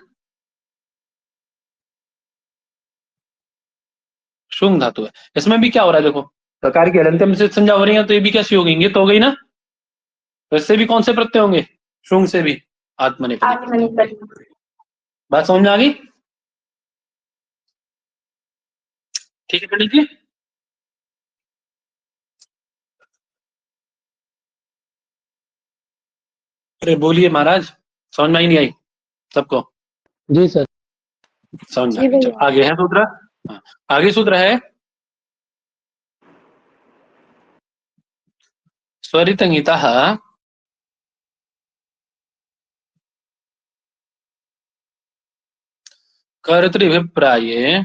शुंग धातु है। इसमें भी क्या हो रहा है देखो, प्रकार की हलंत्यम से संज्ञा हो रही है, तो ये भी कैसी हो गई? तो हो गई ना? तो इससे भी कौन से प्रत्यय होंगे? शुंग से भी आत्मनेपदी। आत्मनेपदी। बात समझ में आ गई? ठीक है पंडित जी। अरे बोलिए महाराज, समझ में ही नहीं आई सबको? जी सर। समझ में आ गई। चलो आगे है सूत्र। हाँ, आगे सूत्र है स्वरितंगितः कर्तृभिप्राये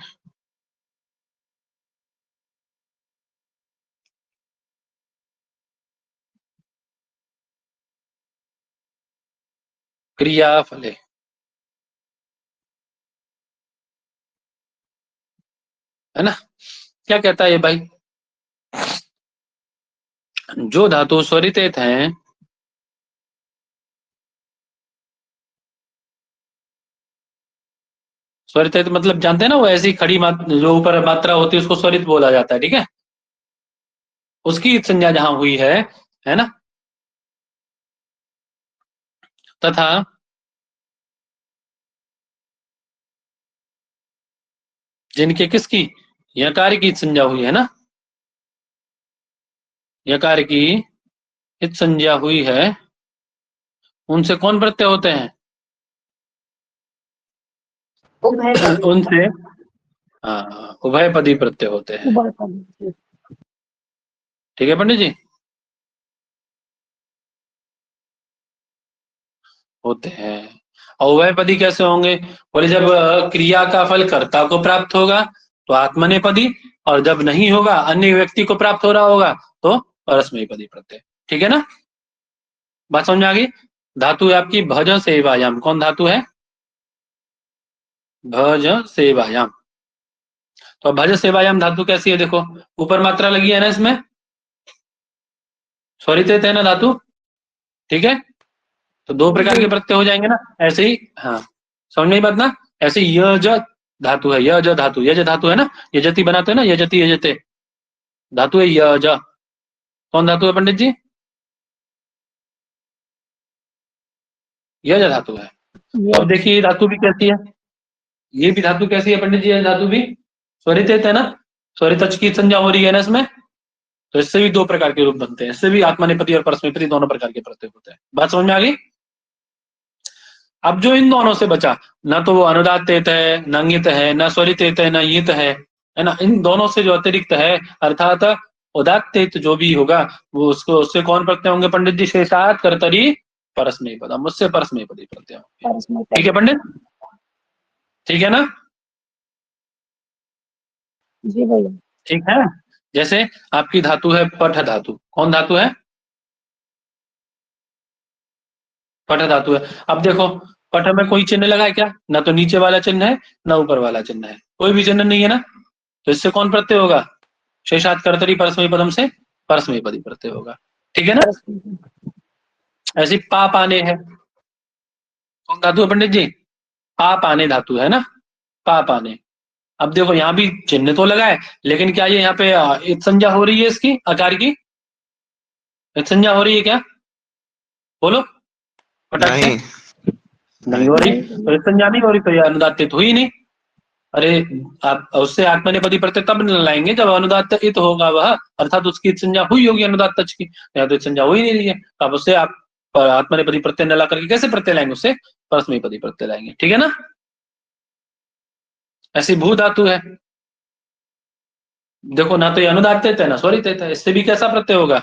क्रियाफले। है ना? क्या कहता है ये भाई? जो धातु स्वरितेत हैं, स्वरितेत मतलब जानते हैं ना, वो ऐसी खड़ी जो ऊपर मात्रा होती है उसको स्वरित बोला जाता है, ठीक है? उसकी संज्ञा जहां हुई है ना? तथा जिनके किसकी यकार की संज्ञा हुई है ना, यकार की इत संज्ञा हुई है, उनसे कौन प्रत्यय होते हैं? उनसे उभयपदी प्रत्यय होते हैं। ठीक है पंडित जी? होते हैं। और उभयपदी कैसे होंगे? बोले जब क्रिया का फल कर्ता को प्राप्त होगा तो आत्मनेपदी, और जब नहीं होगा, अन्य व्यक्ति को प्राप्त हो रहा होगा, तो परस्मैपदी प्रत्यय। ठीक है ना? बात समझ में आ गई? धातु है आपकी भज सेवायाम। कौन धातु है? भज सेवायाम। तो भज सेवायाम धातु कैसी है देखो, ऊपर मात्रा लगी है ना इसमें, स्वरित है ना धातु, ठीक है? तो दो प्रकार के प्रत्यय हो जाएंगे ना, ऐसे ही। हाँ, समझ में बात ना? ऐसे यज धातु है, यज धातु, यज धातु है ना, यजति बनाते हैं ना, यजति यजते, धातु है यज। कौन धातु है पंडित जी? यज धातु है। अब देखिए ये धातु भी कैसी है, ये भी धातु कैसी है पंडित जी? ये धातु भी स्वरित है ना, स्वरित की संज्ञा हो रही है ना इसमें, तो इससे भी दो प्रकार के रूप बनते हैं, इससे भी आत्मनेपदी और परस्मैपदी दोनों प्रकार के प्रत्यय होते हैं। बात समझ में आ गई? अब जो इन दोनों से बचा, न तो वो अनुदात्तेत है, न ङित है, न स्वरितेत है, न ईत है ना, इन दोनों से जो अतिरिक्त है, अर्थात उदात्तेत जो भी होगा, वो उसको उससे कौन प्रत्यय होंगे पंडित जी? शेषात कर्तरी परस्मैपदम, उससे परस्मैपदी प्रत्यय होंगे। ठीक है पंडित? ठीक है ना? जी भैया। ठीक है। जैसे आपकी धातु है पठ धातु। कौन धातु है? पठ धातु है। अब देखो पठ में कोई चिन्ह लगा है क्या? ना तो नीचे वाला चिन्ह है, ना ऊपर वाला चिन्ह है, कोई भी चिन्ह नहीं है ना, तो इससे कौन प्रत्यय होगा? शेषात कर्तरी परस्मैपदम से परस्मैपदी प्रत्यय होगा। ठीक है ना। ऐसी पा पाने है, कौन धातु है पंडित जी? पा पाने धातु है ना, पा पाने। अब देखो यहाँ भी चिन्ह तो लगा है, लेकिन क्या ये यहाँ पे इत संज्ञा हो रही है इसकी आकार की? इत संज्ञा हो रही है क्या? बोलो फटाक से। नहीं हो रही, तो इत संज्ञा नहीं हो रही तो ये अनुदात्त हुई नहीं। अरे आप उससे आत्मनेपदी प्रत्यय तब लाएंगे जब अनुदात्त इत होगा वह, अर्थात उसकी इत संज्ञा हुई होगी अनुदात्त की। यहाँ तो इत संज्ञा हो ही नहीं रही है, तो आप उससे आप आत्मनेपदी प्रत्यय न ला करके कैसे प्रत्यय लाएंगे? उससे परस्मैपदी प्रत्यय लाएंगे, ठीक है ना। ऐसी भू धातु है, देखो ना तो ये अनुदात्त है ना स्वरित है, इससे भी कैसा प्रत्यय होगा?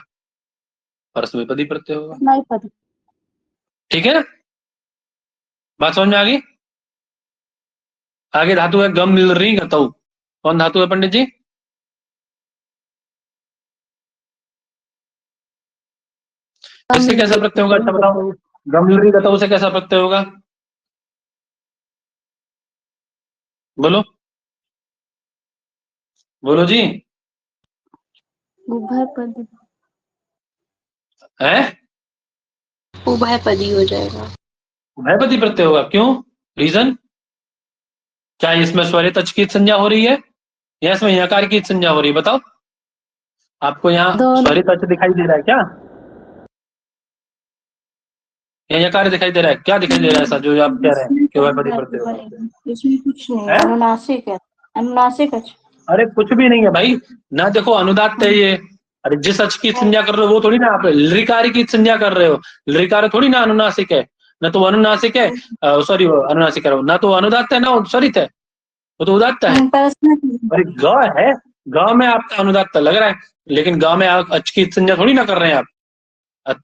परस्मैपदी प्रत्यय होगा, ठीक है ना। बात समझ में आ गई? आगे धातु है गम री गतौ, कौन धातु है पंडित जी? इससे कैसा प्रत्यय होगा? अच्छा बताओ, गम री गतौ से कैसा प्रत्यय होगा? बोलो बोलो जी। उभयपदी, है उभयपदी हो जाएगा। उभयपदी प्रत्यय होगा, क्यों? रीजन क्या? इसमें स्वरित अच की संज्ञा हो रही है या इसमें यकार की संज्ञा हो रही है? बताओ, आपको यहाँ स्वरित अच दिखाई दे रहा है क्या? या यकार दिखाई दे रहा है क्या? दिखाई दे रहा है ऐसा जो आप कह रहे हैं कि उभयपदी प्रत्यय होगा? इसमें कुछ नहीं है, अनुनासिक है, अनुनासिक है। अरे कुछ भी नहीं है भाई ना, देखो अनुदात्त है ये। अरे जिस अच की संज्ञा कर रहे हो वो थोड़ी ना आप लृकार की संज्ञा कर रहे हो, लृकार थोड़ी ना अनुनासिक है, ना तो अनुनासिक है, सॉरी अनुनासिक है ना, तो अनुदात्त है ना स्वरित है, वो तो उदात्त है। अरे ग है, ग में आपका अनुदात्त लग रहा है, लेकिन ग में आप अच की संज्ञा थोड़ी ना कर रहे हैं आप,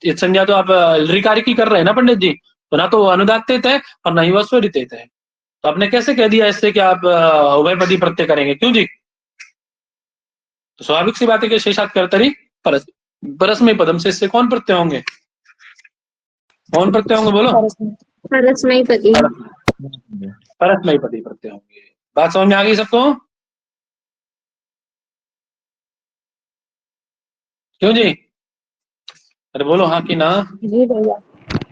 इस संज्ञा तो आप लृकार की कर रहे हैं ना पंडित जी, तो ना तो अनुदात्त है और ना ही वह स्वरित है। तो आपने कैसे कह दिया इससे कि आप उभयपदी प्रत्यय करेंगे? क्यों जी? तो स्वाभाविक सी बात है कि शेषात कर्तरी परस्मय पदम से इससे कौन प्रत्यय होंगे? कौन प्रत्यय होंगे बोलो? परस्मैपदी। परस्मैपदी प्रत्यय होंगे। बात समझ में आ गई सबको? क्यों जी? अरे बोलो हाँ कि ना। जी भैया,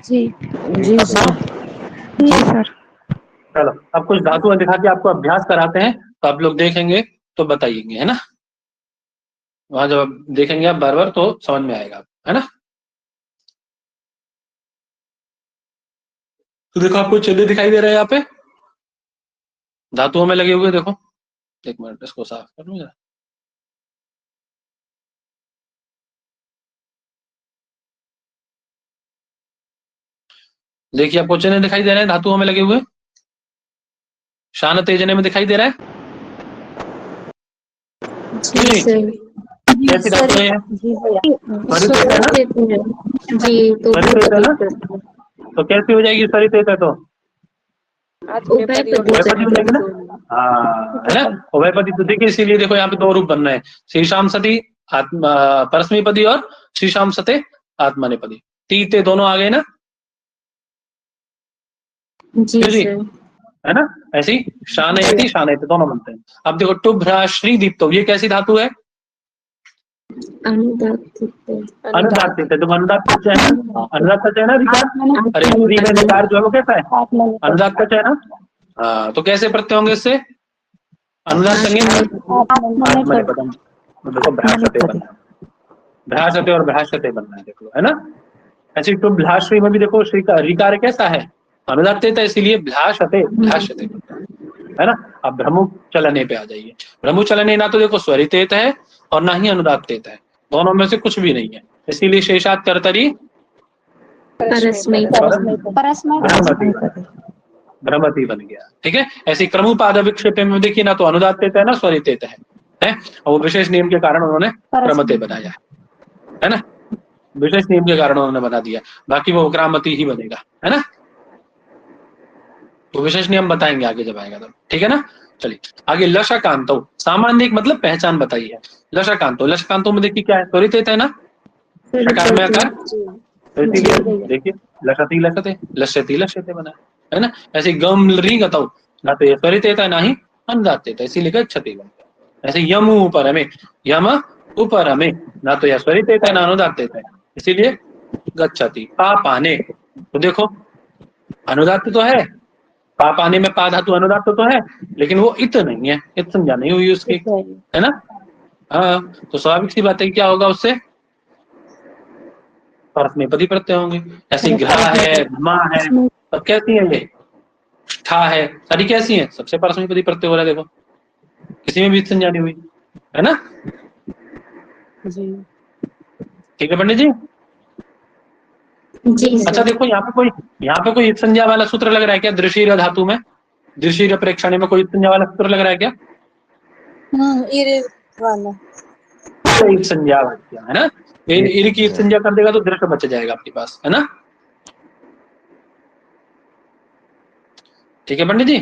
जी जी सर, जी सर। चलो अब कुछ धातुएं दिखा के आपको अभ्यास कराते हैं, तो आप लोग देखेंगे तो बताइएंगे, है ना। वहां जब आप देखेंगे आप बार बार तो समझ में आएगा, है ना। तो देखो आपको चिन्ह दिखाई दे रहे हैं यहाँ पे धातुओं में लगे हुए, देखो एक मिनट इसको साफ कर लूं जरा। देखिए आपको चिन्ह दिखाई दे रहे हैं धातुओं में लगे हुए, शान तेजने में दिखाई दे रहा है। जी सर। कैसी धातु है? जी भैया, जी तो तो कैसी हो जाएगी स्वरित है तो? उभयपदी उभयपदी हो जाएगी ना। हाँ है ना, उभयपदी। तो देखिए इसीलिए देखो यहाँ पे दो रूप बनना है, श्रीशाम सती परस्मैपदी और श्रीशाम सते आत्मनेपदी, तीते दोनों आ गए ना। जी सर। है ना, ऐसी शानयति शानयति दोनों बनते हैं। अब देखो टुभ्रा श्री दीप्तो, ये कैसी धातु है? अनुदात्त। अनुदात्त है, तो अनुदात्त है ना, अनुदात्त है ना रिकार। अरे श्री में रिकार जो है वो कैसा है? अनुदात्त है ना। हाँ तो कैसे प्रत्यय होंगे इससे? अनुदात्त आत्मनेपदम। देखो भ्रासते बनना है, भ्रासते और भ्रासते बनना है, देखो है ना। ऐसी टुभ्राश्री में भी देखो श्री का रिकार कैसा है? अनुदात्त है, इसीलिए भ्रासते भ्रासते है ना। अब भ्रमु चलने पे आ जाइए। भ्रमु चलने ना तो देखो स्वरित है और ना ही अनुदात्त है, दोनों में से कुछ भी नहीं है, इसीलिए शेषात कर्तरी भ्रमति बन गया, ठीक है। ऐसी क्रमुपाद विक्षेप में देखिए ना तो अनुदात्त है ना स्वरित है, और वो विशेष नियम के कारण उन्होंने प्रमते बनाया है ना, विशेष नियम के कारण उन्होंने बना दिया, बाकी वो क्रामती ही बनेगा, है ना। तो विशेष नियम बताएंगे आगे जब आएगा तब, ठीक है ना। चलिए आगे लशकांतो, सामान्य एक मतलब पहचान बताई है। लशकांतो, लशकांतो में देखिए क्या है? त्वरित है ना, शकार में आकार, देखिए लशति लशते लश्यति लश्यते बना है ना। ऐसे गम री गतौ ना तो ये त्वरित है ना ही अनुदात्त है, इसीलिए क्षति बनता है। ऐसे यम ऊपर हमें, यम ऊपर हमें ना तो यह स्वरित है ना अनुदात्त है, इसीलिए गच्छति। पापाने, तो देखो अनुदात्त तो है, पापाने में पा धातु अनुदात्त तो है, लेकिन वो इत नहीं है, इत संज्ञा नहीं हुई उसकी, है ना। हाँ, तो स्वाभाविक सी बात है कि क्या होगा उससे, परस्मैपदी प्रत्यय होंगे। ऐसी ग्रह है, मा है, सब कैसी है ये, ठा है, सारी कैसी है, सबसे परस्मैपदी प्रत्यय हो रहा है, देखो किसी में भी इत संज्ञा नहीं हुई, है ना। जी ठीक है पंडित जी। जी अच्छा सर। देखो यहाँ पे कोई इत संज्ञा वाला सूत्र लग रहा है क्या, दृशीर धातु में, दृशीर प्रेक्षण में कोई इत संज्ञा वाला सूत्र लग रहा है क्या, ये वाला इत संज्ञा वाक्य, है ना। इर की इत संज्ञा कर देगा तो दृष्ट बच जाएगा आपके पास, है ना। ठीक है पंडित जी।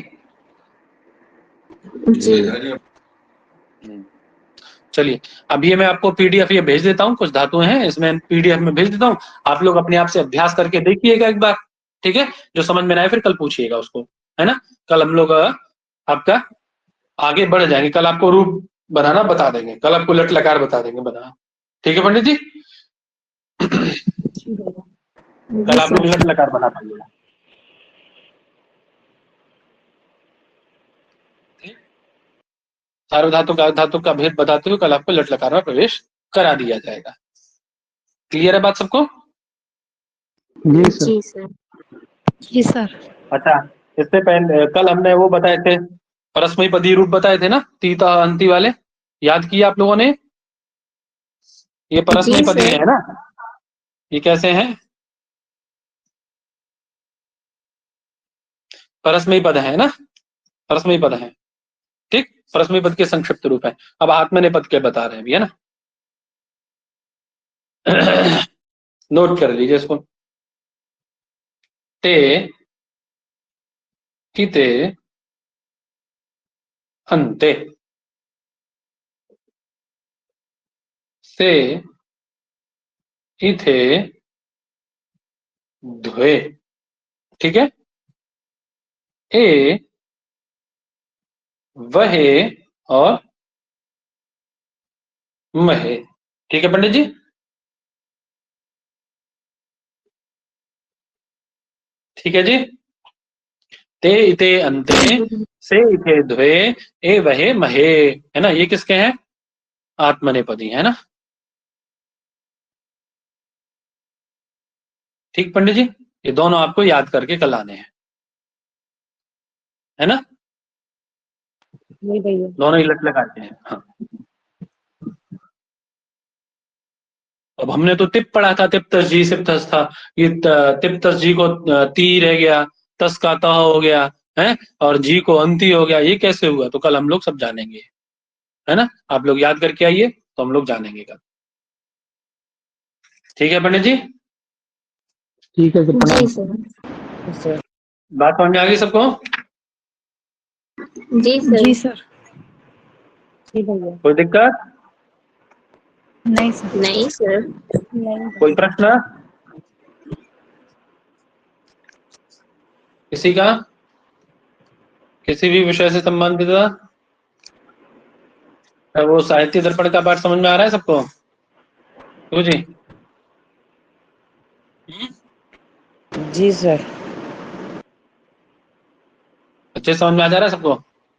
जी चलिए, अब ये मैं आपको पीडीएफ ये भेज देता हूँ, कुछ धातुएं हैं इसमें, पीडीएफ में भेज देता हूँ, आप लोग अपने आप से अभ्यास करके देखिएगा एक बार, ठीक है। जो समझ में ना आए फिर कल पूछिएगा उसको, है ना। कल हम लोग आपका आगे बढ़ जाएंगे, कल आपको रूप बनाना बता देंगे, कल आपको लट लकार बता देंगे बनाना, ठीक है पंडित जी। कल आप लोग लट लकार बना पाइएगा। सार्वधातु का धातु का भेद बताते हुए कल आपको लट लकार में प्रवेश करा दिया जाएगा। क्लियर है बात सबको। जी सर। जी सर। जी सर। अच्छा, इससे पहले कल हमने वो बताए थे, परस्मयी पदी रूप बताए थे ना, तीता अंति वाले, याद किया आप लोगों ने। ये परस्मयी जी पदी सर। है ना, ये कैसे हैं, परस्मयी पद है ना, परस्मयी पद है, ठीक। परस्मयी पद के संक्षिप्त रूप है। अब आत्मनेपद के बता रहे हैं अभी, है ना। नोट कर लीजिए इसको। ते, किते, अन्ते, से, इथे, द्वे, ठीक है। ए, वहे और महे, ठीक है पंडित जी। ठीक है जी। ते इते अन्ते, से इथे द्वे, ए वहे महे, है ना। ये किसके हैं, आत्मनेपदी, है ना। ठीक पंडित जी, ये दोनों आपको याद करके कल आने हैं, है ना। नहीं भैया। दोनों ही लट लगाते हैं, हाँ। अब हमने तो तिप पढ़ा था, तिप तस जी सिप तस था, ये तिप तस जी को ती रह गया, तस का त हो गया, है, और जी को अंति हो गया, ये कैसे हुआ, तो कल हम लोग सब जानेंगे, है ना। आप लोग याद करके आइए तो हम लोग जानेंगे कल, ठीक है पंडित जी। ठीक है सर, जी प्रणाम। सर। बात समझ में आ गई सबको। जी सर। जी सर। जी भैया। कोई दिक्कत, नहीं सर। नहीं सर। नहीं कोई प्रश्न किसी का, किसी भी विषय से संबंधित, वो साहित्य दर्पण का पाठ समझ में आ रहा है सबको, क्यों जी। जी सर। अच्छे समझ में आ जा रहा है सबको।